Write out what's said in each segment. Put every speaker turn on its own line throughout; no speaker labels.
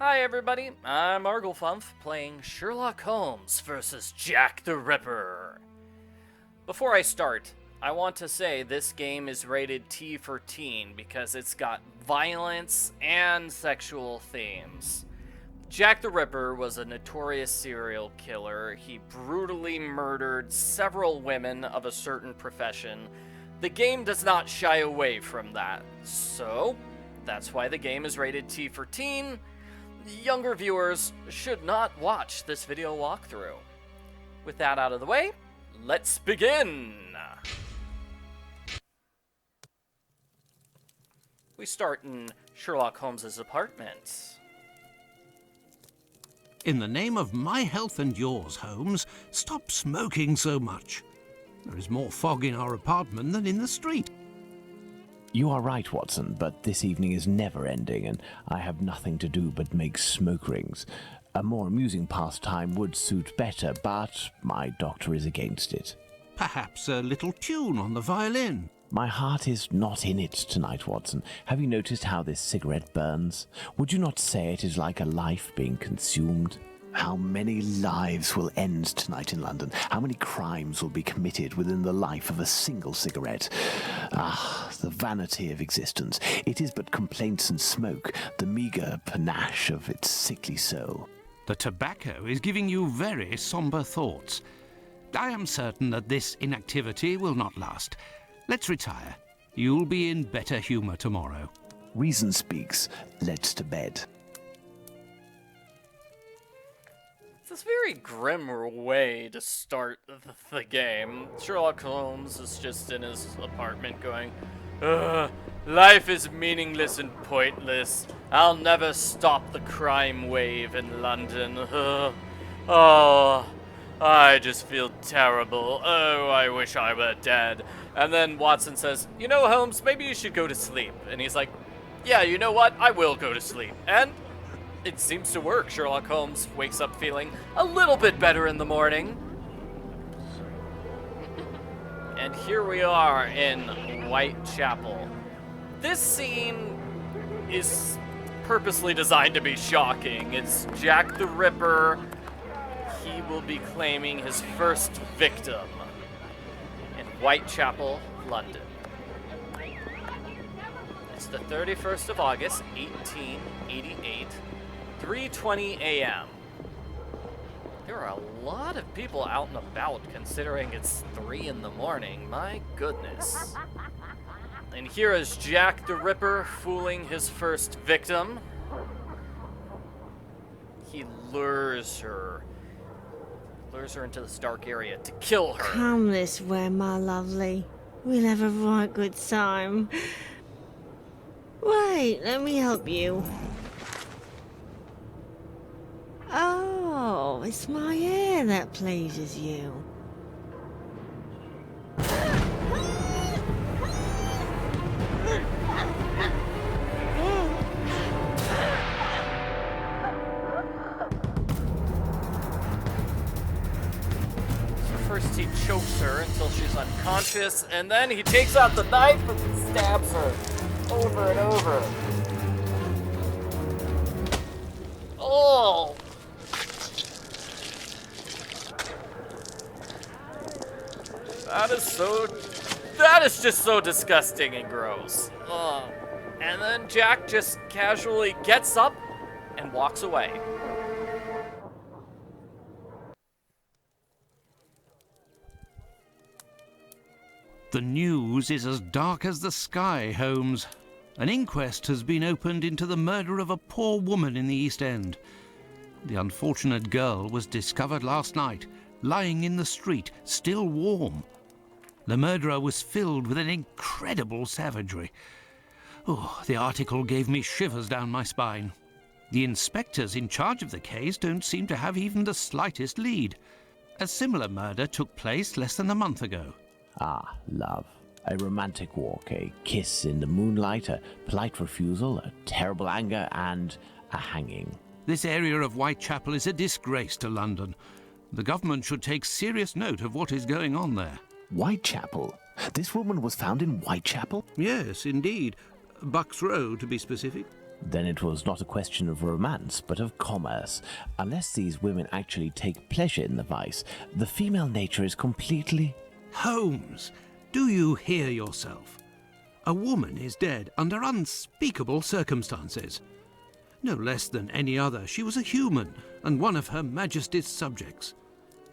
Hi everybody, I'm Arglefunf playing Sherlock Holmes versus Jack the Ripper. Before I start, I want to say this game is rated T for teen because it's got violence and sexual themes. Jack the Ripper was a notorious serial killer. He brutally murdered several women of a certain profession. The game does not shy away from that, so that's why the game is rated T for teen. Younger viewers should not watch this video walkthrough. With that out of the way, let's begin! We start in Sherlock Holmes' apartment.
In the name of my health and yours, Holmes, stop smoking so much. There is more fog in our apartment than in the street.
You are right, Watson, but this evening is never ending, and I have nothing to do but make smoke rings. A more amusing pastime would suit better, but my doctor is against it.
Perhaps a little tune on the violin.
My heart is not in it tonight, Watson. Have you noticed how this cigarette burns? Would you not say it is like a life being consumed? How many lives will end tonight in London? How many crimes will be committed within the life of a single cigarette? Ah, the vanity of existence. It is but complaints and smoke, the meagre panache of its sickly soul.
The tobacco is giving you very somber thoughts. I am certain that this inactivity will not last. Let's retire. You'll be in better humour tomorrow.
Reason speaks. Let's to bed.
It's a very grim way to start the game. Sherlock Holmes is just in his apartment going, life is meaningless and pointless. I'll never stop the crime wave in London. Oh, I just feel terrible. Oh, I wish I were dead. And then Watson says, you know, Holmes, maybe you should go to sleep. And he's like, yeah, you know what? I will go to sleep. And it seems to work. Sherlock Holmes wakes up feeling a little bit better in the morning. And here we are in Whitechapel. This scene is purposely designed to be shocking. It's Jack the Ripper. He will be claiming his first victim in Whitechapel, London. It's the 31st of August, 1888. 3:20 a.m. There are a lot of people out and about considering it's 3 in the morning. My goodness. And here is Jack the Ripper fooling his first victim. He lures her into this dark area to kill her.
Come this way, my lovely. We'll have a right good time. Wait, let me help you. Oh, it's my hair that pleases you.
So first he chokes her until she's unconscious, and then he takes out the knife and stabs her over and over. Oh! That is just so disgusting and gross. Oh. And then Jack just casually gets up and walks away.
The news is as dark as the sky, Holmes. An inquest has been opened into the murder of a poor woman in the East End. The unfortunate girl was discovered last night, lying in the street, still warm. The murderer was filled with an incredible savagery. Oh, the article gave me shivers down my spine. The inspectors in charge of the case don't seem to have even the slightest lead. A similar murder took place less than a month ago.
Ah, love. A romantic walk, a kiss in the moonlight, a polite refusal, a terrible anger, and a hanging.
This area of Whitechapel is a disgrace to London. The government should take serious note of what is going on there.
Whitechapel? This woman was found in Whitechapel?
Yes, indeed. Bucks Row, to be specific.
Then it was not a question of romance, but of commerce. Unless these women actually take pleasure in the vice, the female nature is completely...
Holmes, do you hear yourself? A woman is dead under unspeakable circumstances. No less than any other, she was a human and one of Her Majesty's subjects.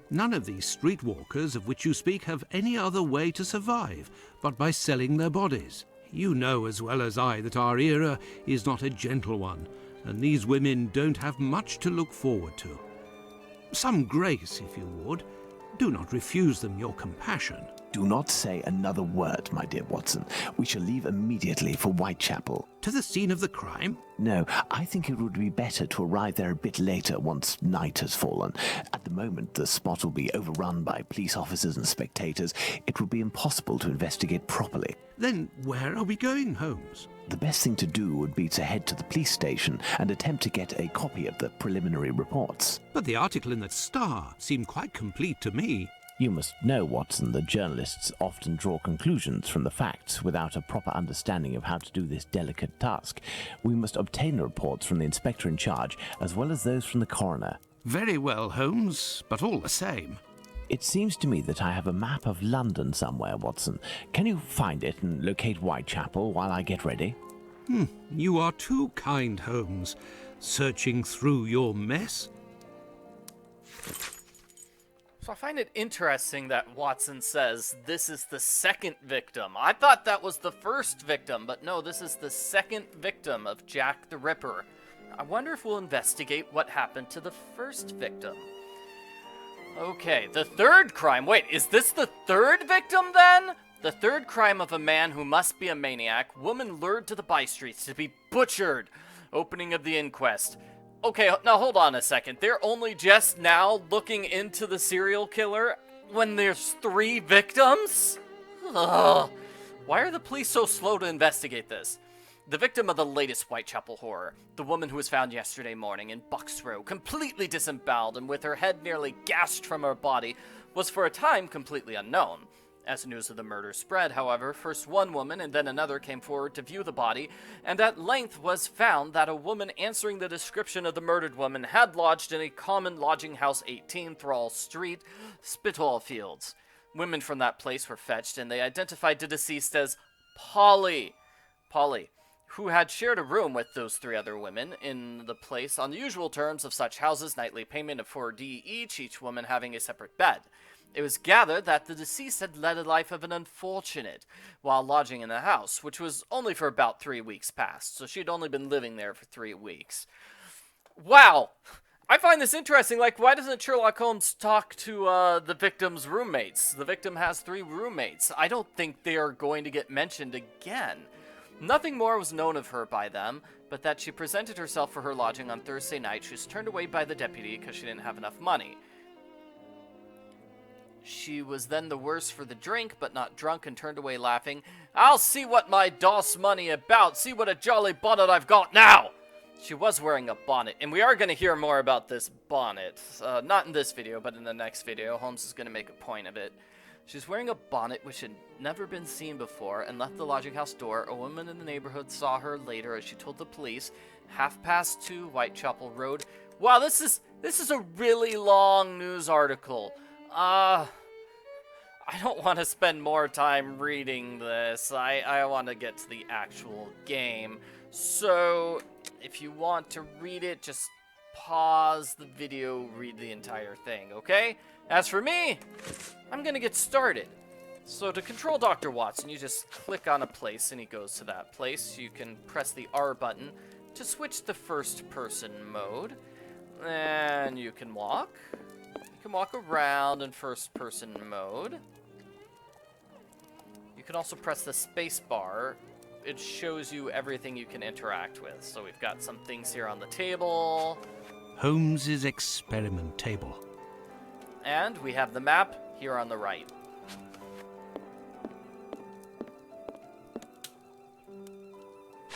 None of these streetwalkers of which you speak have any other way to survive but by selling their bodies. You know as well as I that our era is not a gentle one, and these women don't have much to look forward to. Some grace, if you would. Do not refuse them your compassion.
Do not say another word, my dear Watson. We shall leave immediately for Whitechapel.
To the scene of the crime?
No, I think it would be better to arrive there a bit later once night has fallen. At the moment, the spot will be overrun by police officers and spectators. It would be impossible to investigate properly.
Then where are we going, Holmes?
The best thing to do would be to head to the police station and attempt to get a copy of the preliminary reports.
But the article in the Star seemed quite complete to me.
You must know, Watson, that journalists often draw conclusions from the facts without a proper understanding of how to do this delicate task. We must obtain the reports from the inspector in charge, as well as those from the coroner.
Very well, Holmes, but all the same.
It seems to me that I have a map of London somewhere, Watson. Can you find it and locate Whitechapel while I get ready?
You are too kind, Holmes. Searching through your mess?
So I find it interesting that Watson says this is the second victim. I thought that was the first victim, but no, this is the second victim of Jack the Ripper. I wonder if we'll investigate what happened to the first victim. Okay, the third crime. Wait, is this the third victim then? The third crime of a man who must be a maniac, woman lured to the by-streets to be butchered. Opening of the inquest. Okay, now hold on a second. They're only just now looking into the serial killer when there's 3 victims? Ugh. Why are the police so slow to investigate this? The victim of the latest Whitechapel horror, the woman who was found yesterday morning in Bucks Row, completely disemboweled and with her head nearly gashed from her body, was for a time completely unknown. As news of the murder spread, however, first one woman and then another came forward to view the body, and at length was found that a woman answering the description of the murdered woman had lodged in a common lodging house 18 Thrall Street, Spitalfields. Women from that place were fetched, and they identified the deceased as Polly, who had shared a room with those 3 other women in the place on the usual terms of such houses, nightly payment of 4D each woman having a separate bed. It was gathered that the deceased had led a life of an unfortunate while lodging in the house, which was only for about 3 weeks past, so she'd only been living there for 3 weeks. Wow! I find this interesting. Like, why doesn't Sherlock Holmes talk to the victim's roommates? The victim has 3 roommates. I don't think they are going to get mentioned again. Nothing more was known of her by them, but that she presented herself for her lodging on Thursday night. She was turned away by the deputy because she didn't have enough money. She was then the worse for the drink, but not drunk, and turned away laughing. I'll see what my doss money about. See what a jolly bonnet I've got now. She was wearing a bonnet, and we are going to hear more about this bonnet. Not in this video, but in the next video. Holmes is going to make a point of it. She's wearing a bonnet which had never been seen before and left the lodging house door. A woman in the neighborhood saw her later as she told the police. 2:30 Whitechapel Road. Wow, this is a really long news article. I don't want to spend more time reading this. I want to get to the actual game. So, if you want to read it, just pause the video, read the entire thing, okay? As for me, I'm going to get started. So to control Dr. Watson, you just click on a place and he goes to that place. You can press the R button to switch to first person mode. And you can walk. You can walk around in first person mode. You can also press the space bar. It shows you everything you can interact with. So we've got some things here on the table.
Holmes's experiment table.
And we have the map here on the right.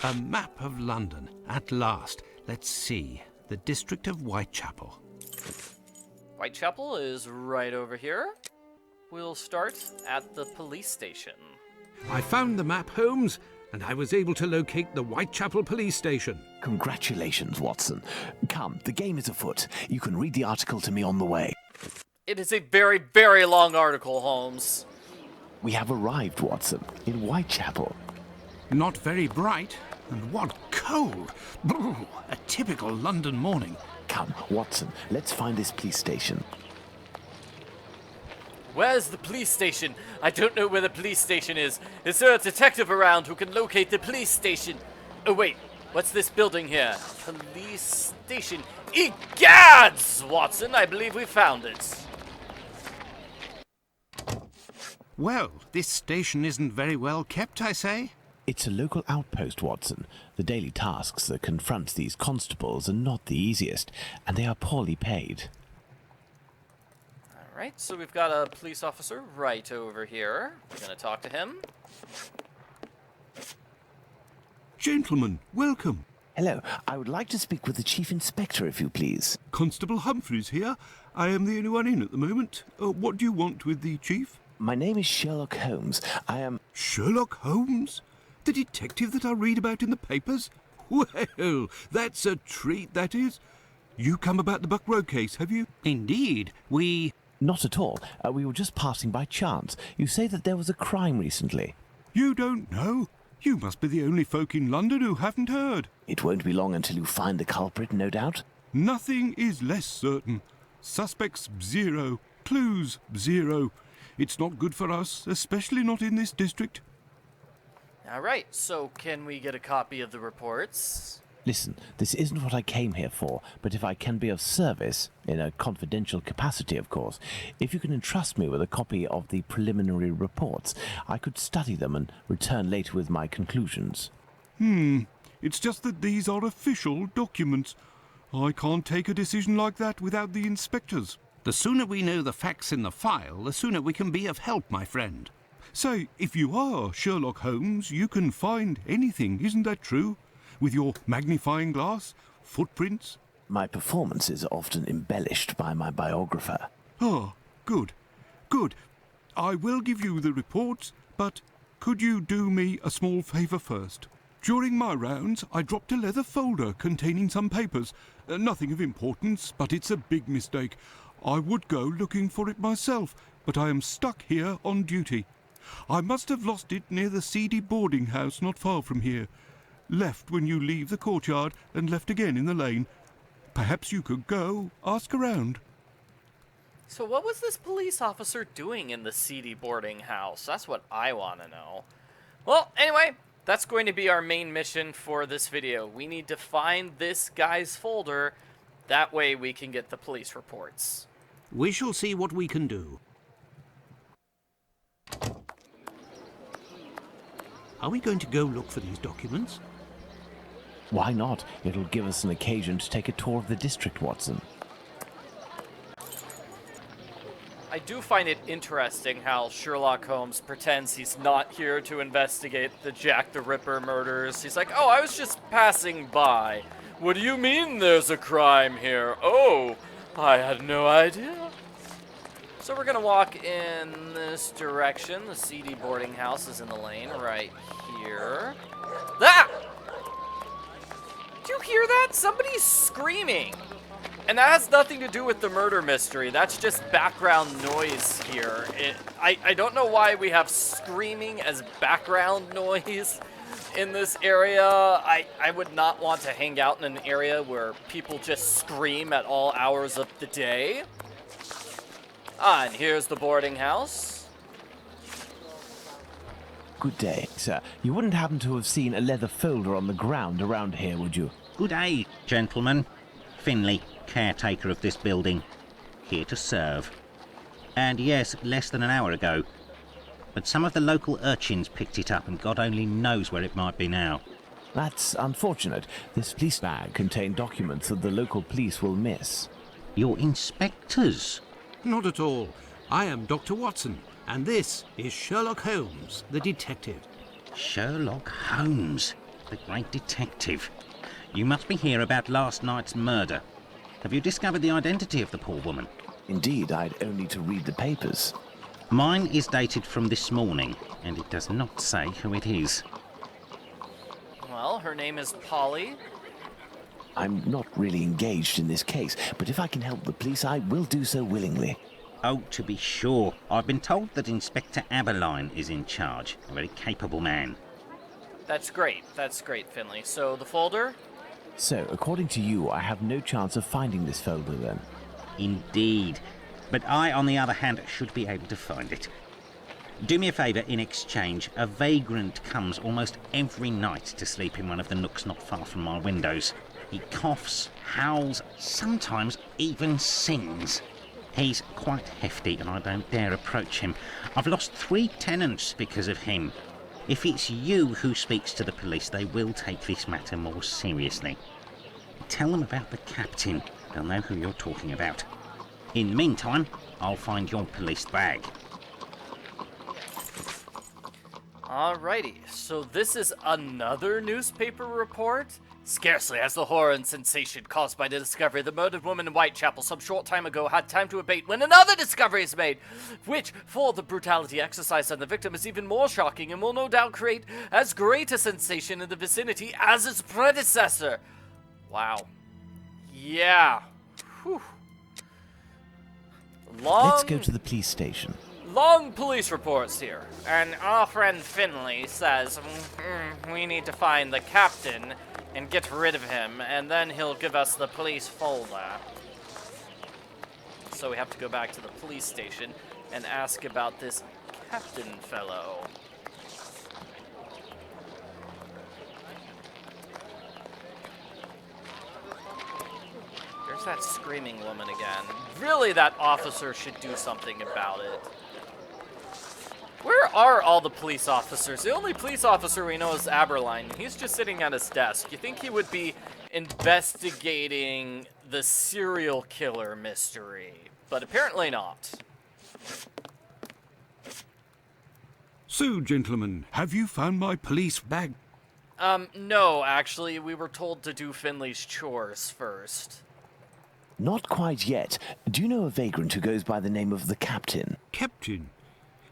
A map of London, at last. Let's see. The district of Whitechapel.
Whitechapel is right over here. We'll start at the police station.
I found the map, Holmes, and I was able to locate the Whitechapel police station.
Congratulations, Watson. Come, the game is afoot. You can read the article to me on the way.
It is a very, very long article, Holmes.
We have arrived, Watson, in Whitechapel.
Not very bright, and what cold! Brr, a typical London morning.
Come, Watson, let's find this police station.
Where's the police station? I don't know where the police station is. Is there a detective around who can locate the police station? Oh wait, what's this building here? Police station. Egads, Watson, I believe we found it.
Well, this station isn't very well kept, I say.
It's a local outpost, Watson. The daily tasks that confront these constables are not the easiest, and they are poorly paid.
Alright, so we've got a police officer right over here. We're gonna talk to him.
Gentlemen, welcome.
Hello, I would like to speak with the Chief Inspector, if you please.
Constable Humphreys here. I am the only one in at the moment. What do you want with the Chief?
My name is Sherlock Holmes. I am...
Sherlock Holmes? The detective that I read about in the papers? Well, that's a treat, that is. You come about the Buck Road case, have you? Indeed, we...
Not at all. We were just passing by chance. You say that there was a crime recently.
You don't know? You must be the only folk in London who haven't heard.
It won't be long until you find the culprit, no doubt.
Nothing is less certain. Suspects, 0. Clues, 0. It's not good for us, especially not in this district.
Alright, so can we get a copy of the reports?
Listen, this isn't what I came here for, but if I can be of service, in a confidential capacity, of course, if you can entrust me with a copy of the preliminary reports, I could study them and return later with my conclusions.
It's just that these are official documents. I can't take a decision like that without the inspectors. The sooner we know the facts in the file, the sooner we can be of help, my friend. Say, if you are Sherlock Holmes, you can find anything, isn't that true? With your magnifying glass, footprints?
My performances are often embellished by my biographer.
Ah, good, good. I will give you the reports, but could you do me a small favour first? During my rounds, I dropped a leather folder containing some papers. Nothing of importance, but it's a big mistake. I would go looking for it myself, but I am stuck here on duty. I must have lost it near the seedy boarding house not far from here. Left when you leave the courtyard and left again in the lane. Perhaps you could go, ask around.
So what was this police officer doing in the seedy boarding house? That's what I want to know. Well, anyway, that's going to be our main mission for this video. We need to find this guy's folder. That way we can get the police reports.
We shall see what we can do. Are we going to go look for these documents?
Why not? It'll give us an occasion to take a tour of the district, Watson.
I do find it interesting how Sherlock Holmes pretends he's not here to investigate the Jack the Ripper murders. He's like, oh, I was just passing by. What do you mean there's a crime here? Oh, I had no idea. So we're gonna walk in this direction. The seedy boarding house is in the lane right here. Ah! Do you hear that? Somebody's screaming. And that has nothing to do with the murder mystery. That's just background noise here. I don't know why we have screaming as background noise in this area. I would not want to hang out in an area where people just scream at all hours of the day. Ah, and here's the boarding house.
Good day, sir. You wouldn't happen to have seen a leather folder on the ground around here, would you?
Good day, gentlemen. Finley, caretaker of this building. Here to serve. And yes, less than an hour ago. But some of the local urchins picked it up and God only knows where it might be now.
That's unfortunate. This police bag contained documents that the local police will miss.
Your inspectors?
Not at all. I am Dr. Watson, and this is Sherlock Holmes, the detective.
Sherlock Holmes, the great detective. You must be here about last night's murder. Have you discovered the identity of the poor woman?
Indeed, I'd only to read the papers.
Mine is dated from this morning, and it does not say who it is.
Well, her name is Polly.
I'm not really engaged in this case, but if I can help the police, I will do so willingly.
Oh, to be sure. I've been told that Inspector Aberline is in charge. A very capable man.
That's great, Finley. So, the folder?
So, according to you, I have no chance of finding this folder then?
Indeed. But I, on the other hand, should be able to find it. Do me a favour, in exchange. A vagrant comes almost every night to sleep in one of the nooks not far from my windows. He coughs, howls, sometimes even sings. He's quite hefty and I don't dare approach him. I've lost 3 tenants because of him. If it's you who speaks to the police, they will take this matter more seriously. Tell them about the captain. They'll know who you're talking about. In the meantime, I'll find your police bag.
Alrighty, so this is another newspaper report? Scarcely has the horror and sensation caused by the discovery of the murdered woman in Whitechapel some short time ago had time to abate when another discovery is made, which, for the brutality exercised on the victim, is even more shocking and will no doubt create as great a sensation in the vicinity as its predecessor. Wow. Yeah. Whew.
Let's go to the police station.
Long police reports here, and our friend Finley says we need to find the captain and get rid of him, and then he'll give us the police folder. So we have to go back to the police station and ask about this captain fellow. There's that screaming woman again. Really, that officer should do something about it. Where are all the police officers? The only police officer we know is Aberline. He's just sitting at his desk. You think he would be investigating the serial killer mystery, but apparently not.
So, gentlemen, have you found my police bag?
No, actually, we were told to do Finley's chores first.
Not quite yet. Do you know a vagrant who goes by the name of the Captain?
Captain?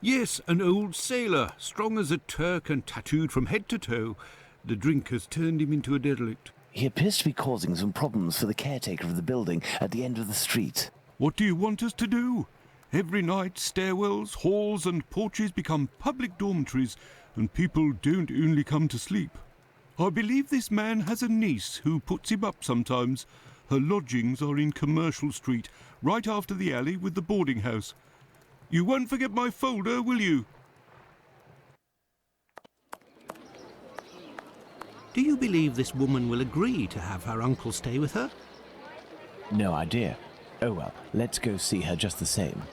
Yes, an old sailor, strong as a Turk and tattooed from head to toe. The drink has turned him into a derelict.
He appears to be causing some problems for the caretaker of the building at the end of the street.
What do you want us to do? Every night, stairwells, halls and porches become public dormitories, and people don't only come to sleep. I believe this man has a niece who puts him up sometimes. Her lodgings are in Commercial Street, right after the alley with the boarding house. You won't forget my folder, will you? Do you believe this woman will agree to have her uncle stay with her?
No idea. Oh well, let's go see her just the same.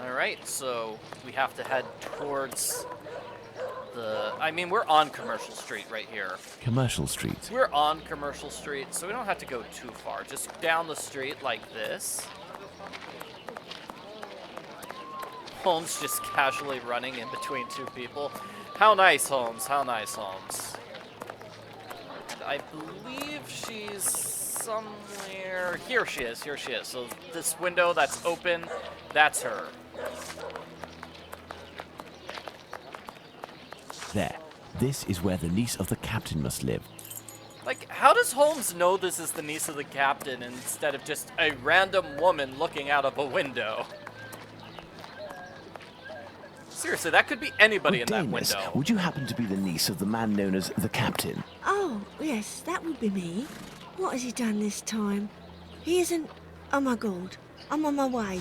Alright, so we have to head towards the... we're on Commercial Street right here.
Commercial Street.
We're on Commercial Street, so we don't have to go too far. Just down the street like this. Holmes just casually running in between two people. How nice, Holmes. How nice, Holmes. I believe she's somewhere... Here she is. Here she is. So this window that's open, that's her.
There. This is where the niece of the captain must live.
Like, how does Holmes know this is the niece of the captain instead of just a random woman looking out of a window? Seriously, that could be anybody in that
Damus,
window.
would you happen to be the niece of the man known as the captain?
Oh, yes, that would be me. What has he done this time? He isn't... Oh my god, I'm on my way.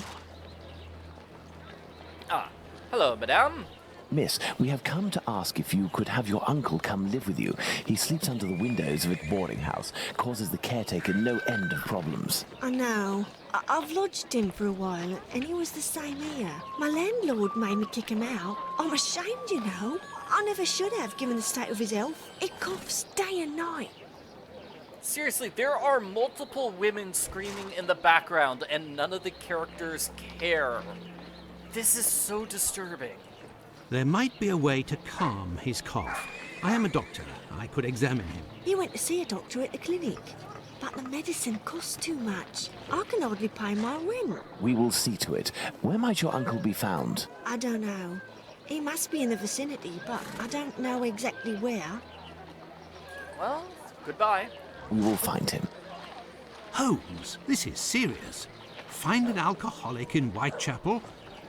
Ah, hello, madame.
Miss, we have come to ask if you could have your uncle come live with you. He sleeps under the windows of a boarding house, causes the caretaker no end of problems.
I know. I've lodged him for a while, and he was the same here. My landlord made me kick him out. I'm ashamed, you know. I never should have, given the state of his health. He coughs day and night.
Seriously, there are multiple women screaming in the background, and none of the characters care. This is so disturbing.
There might be a way to calm his cough. I am a doctor. I could examine him.
He went to see a doctor at the clinic, but the medicine costs too much. I can hardly pay my rent.
We will see to it. Where might your uncle be found?
I don't know. He must be in the vicinity, but I don't know exactly where.
Well, goodbye.
We will find him.
Holmes, this is serious. Find an alcoholic in Whitechapel?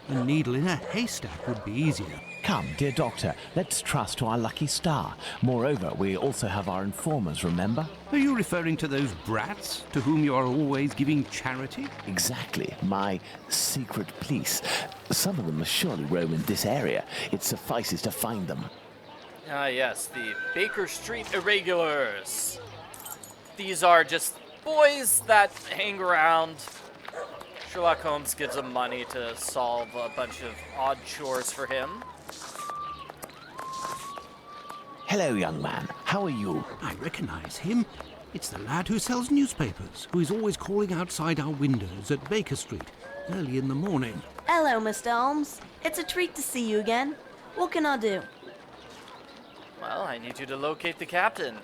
A needle in a haystack would be easier.
Come, dear doctor, let's trust to our lucky star. Moreover, we also have our informers, remember?
Are you referring to those brats to whom you are always giving charity?
Exactly, my secret police. Some of them must surely roam in this area. It suffices to find them.
Ah, yes, the Baker Street Irregulars. These are just boys that hang around. Sherlock Holmes gives them money to solve a bunch of odd chores for him.
Hello, young man. How are you?
I recognize him. It's the lad who sells newspapers, who is always calling outside our windows at Baker Street, early in the morning.
Hello, Mr. Holmes. It's a treat to see you again. What can I do?
Well, I need you to locate the captain.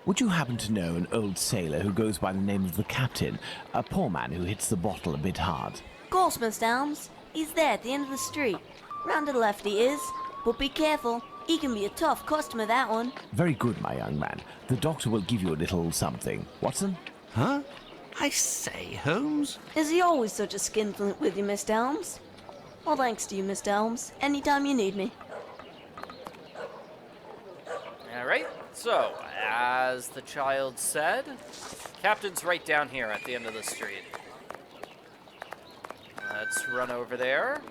Would you happen to know an old sailor who goes by the name of the Captain? A poor man who hits the bottle a bit hard.
Of course, Mr. Holmes. He's there at the end of the street. Round to the left he is. But be careful. He can be a tough customer, that one.
Very good, my young man. The doctor will give you a little something. Watson?
Huh? I say, Holmes?
Is he always such a skinflint with you, Mr. Holmes? Well, thanks to you, Mr. Holmes. Anytime you need me.
Alright, so, as the child said, captain's right down here at the end of the street. Let's run over there.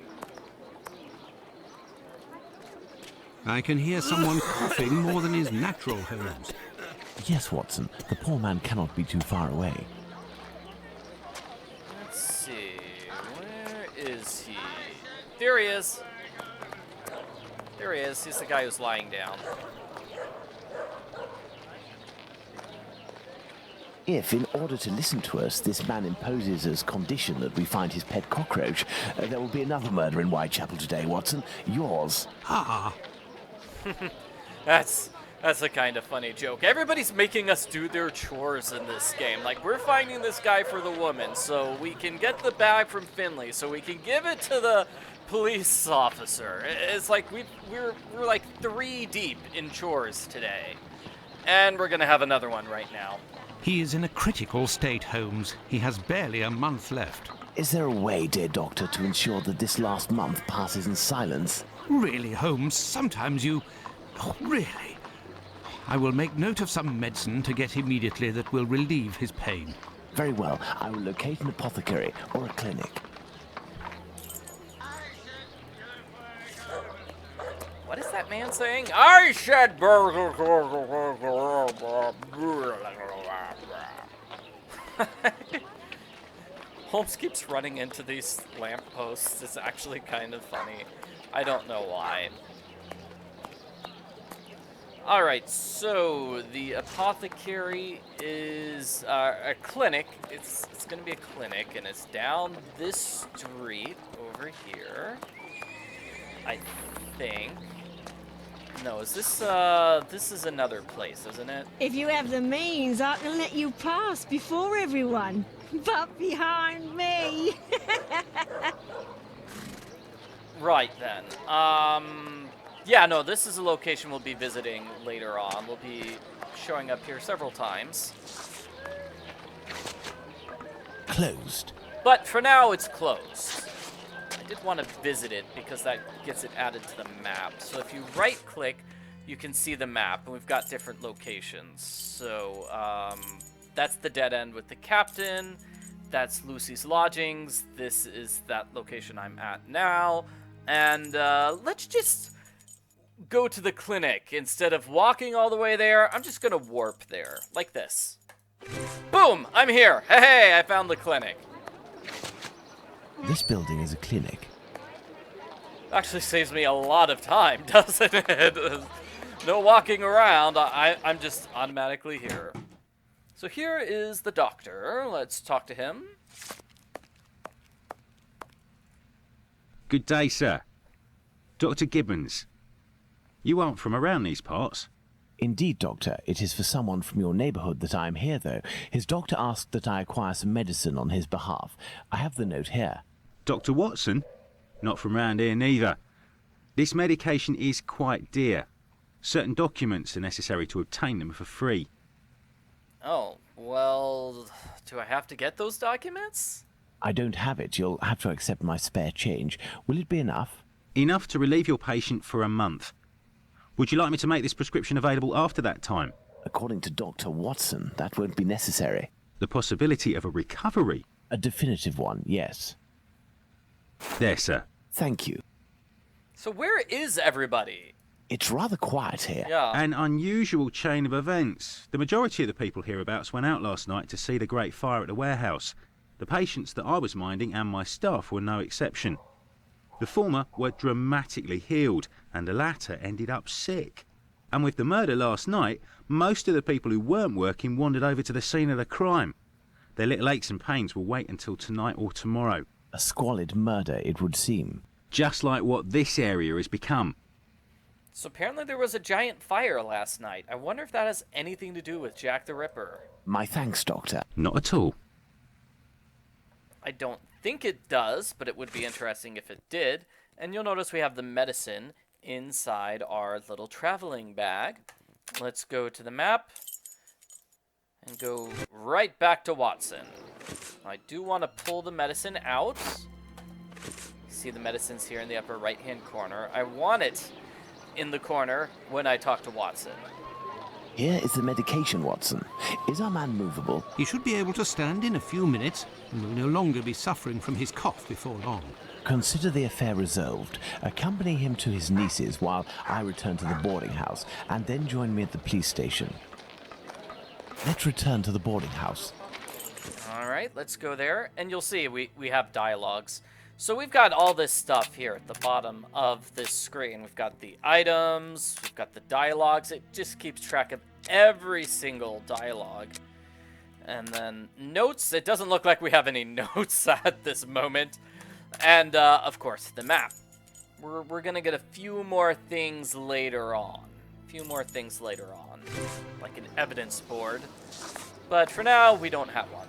I can hear someone coughing more than is natural, Holmes.
Yes, Watson. The poor man cannot be too far away.
Let's see, where is he? There he is. There he is. He's the guy who's lying down.
If, in order to listen to us, this man imposes as condition that we find his pet cockroach, there will be another murder in Whitechapel today, Watson. Yours.
Ah,
That's a kind of funny joke. Everybody's making us do their chores in this game. Like, we're finding this guy for the woman, so we can get the bag from Finley, so we can give it to the police officer. It's like we're like 3 deep in chores today. And we're gonna have another one right now.
he is in a critical state, Holmes. He has barely a month left.
Is there a way, dear doctor, to ensure that this last month passes in silence?
Really, Holmes, sometimes you... Oh, really? I will make note of some medicine to get immediately that will relieve his pain.
Very well. I will locate an apothecary or a clinic.
What is that man saying? I said Holmes keeps running into these lampposts. It's actually kind of funny. I don't know why. Alright, so the apothecary is a clinic. It's going to be a clinic, and it's down this street over here. I think. No, is this is another place, isn't it?
If you have the means, I can let you pass before everyone. But behind me.
Right then. Yeah, no, this is a location we'll be visiting later on. We'll be showing up here several times.
Closed.
But for now, it's closed. I did want to visit it because that gets it added to the map. So if you right-click, you can see the map, and we've got different locations. So that's the dead end with the captain. That's Lucy's lodgings. This is that location I'm at now. And let's just go to the clinic. Instead of walking all the way there, I'm just going to warp there, like this. Boom! I'm here! Hey, I found the clinic.
This building is a clinic.
Actually saves me a lot of time, doesn't it? No walking around. I'm just automatically here. So here is the doctor. Let's talk to him.
Good day, sir. Dr. Gibbons. You aren't from around these parts.
Indeed, Doctor. It is for someone from your neighborhood that I am here, though. His doctor asked that I acquire some medicine on his behalf. I have the note here.
Dr. Watson? Not from round here neither. This medication is quite dear. Certain documents are necessary to obtain them for free.
Oh, well, do I have to get those documents?
I don't have it. You'll have to accept my spare change. Will it be enough?
Enough to relieve your patient for a month. Would you like me to make this prescription available after that time?
According to Dr. Watson, that won't be necessary.
The possibility of a recovery?
A definitive one, yes.
There, sir.
Thank you.
So where is everybody?
It's rather quiet here.
Yeah.
An unusual chain of events. The majority of the people hereabouts went out last night to see the great fire at the warehouse. The patients that I was minding and my staff were no exception. The former were dramatically healed, and the latter ended up sick. And with the murder last night, most of the people who weren't working wandered over to the scene of the crime. Their little aches and pains will wait until tonight or tomorrow.
A squalid murder, it would seem.
Just like what this area has become.
So apparently there was a giant fire last night. I wonder if that has anything to do with Jack the Ripper.
My thanks, Doctor.
Not at all.
I don't think it does, but it would be interesting if it did. And you'll notice we have the medicine inside our little traveling bag. Let's go to the map and go right back to Watson. I do want to pull the medicine out. See the medicine's here in the upper right-hand corner. I want it in the corner when I talk to Watson.
Here is the medication, Watson. Is our man movable?
He should be able to stand in a few minutes and will no longer be suffering from his cough before long.
Consider the affair resolved. Accompany him to his niece's while I return to the boarding house, and then join me at the police station. Let's return to the boarding house.
All right, let's go there. And you'll see we have dialogues. So we've got all this stuff here at the bottom of this screen. We've got the items, we've got the dialogues. It just keeps track of every single dialogue. And then notes. It doesn't look like we have any notes at this moment. And, of course, the map. We're going to get a few more things later on. Like an evidence board. But for now, we don't have one.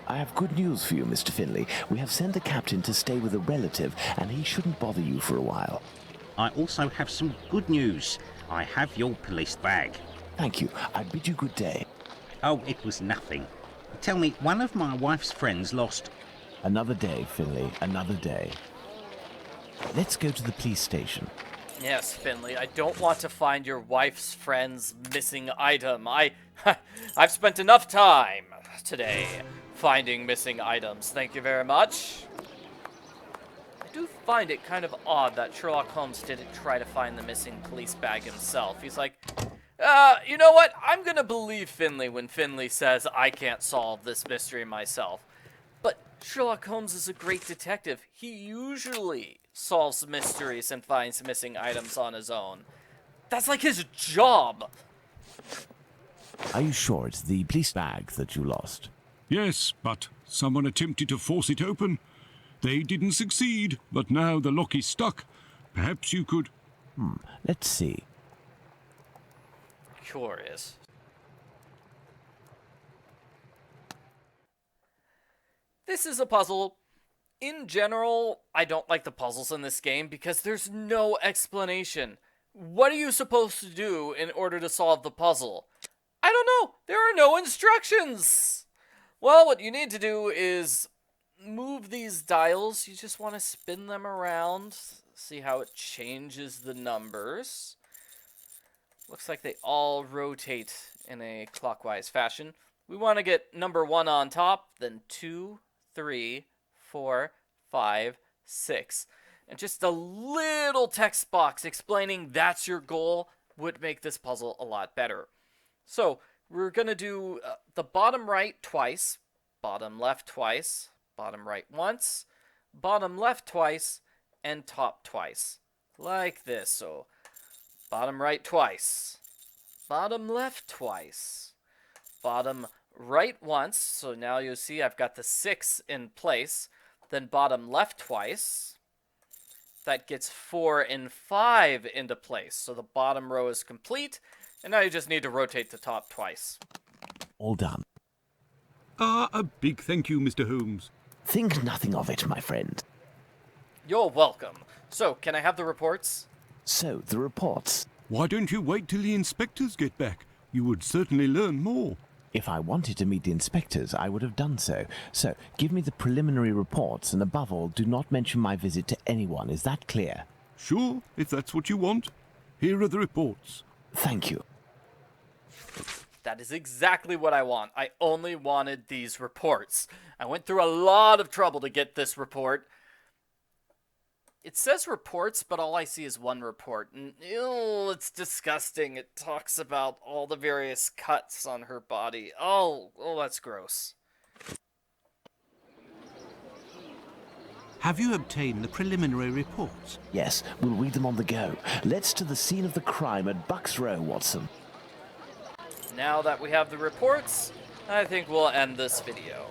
I have good news for you, Mr. Finley. We have sent the captain to stay with a relative, and he shouldn't bother you for a while.
I also have some good news. I have your police bag.
Thank you. I bid you good day.
Oh, it was nothing. Tell me, one of my wife's friends lost...
Another day, Finley. Another day. Let's go to the police station.
Yes, Finley, I don't want to find your wife's friend's missing item. I've spent enough time today finding missing items. Thank you very much. I do find it kind of odd that Sherlock Holmes didn't try to find the missing police bag himself. He's like, you know what? I'm gonna believe Finley when Finley says I can't solve this mystery myself. But Sherlock Holmes is a great detective. He usually solves mysteries and finds missing items on his own. That's like his job.
Are you sure it's the police bag that you lost?
Yes, but someone attempted to force it open. They didn't succeed, but now the lock is stuck. Perhaps you could...
Let's see.
Curious. This is a puzzle. In general, I don't like the puzzles in this game because there's no explanation. What are you supposed to do in order to solve the puzzle? I don't know. There are no instructions. Well, what you need to do is move these dials. You just want to spin them around. See how it changes the numbers. Looks like they all rotate in a clockwise fashion. We want to get number 1 on top, then 2, 3, 4, 5, 6. And just a little text box explaining that's your goal would make this puzzle a lot better. So we're going to do the bottom right twice, bottom left twice, bottom right once, bottom left twice, and top twice. Like this. So bottom right twice, bottom left twice, bottom right once. So now you'll see I've got the 6 in place. Then bottom left twice. That gets 4 and 5 into place. So the bottom row is complete. And now you just need to rotate the top twice.
All done.
A big thank you, Mr. Holmes.
Think nothing of it, my friend.
You're welcome. So, can I have the reports?
So, the reports.
Why don't you wait till the inspectors get back? You would certainly learn more.
If I wanted to meet the inspectors, I would have done so. So, give me the preliminary reports, and above all, do not mention my visit to anyone. Is that clear?
Sure, if that's what you want. Here are the reports.
Thank you.
That is exactly what I want. I only wanted these reports. I went through a lot of trouble to get this report. It says reports, but all I see is one report. And ew, it's disgusting. It talks about all the various cuts on her body. Oh, that's gross.
Have you obtained the preliminary reports?
Yes, we'll read them on the go. Let's to the scene of the crime at Bucks Row, Watson.
Now that we have the reports, I think we'll end this video.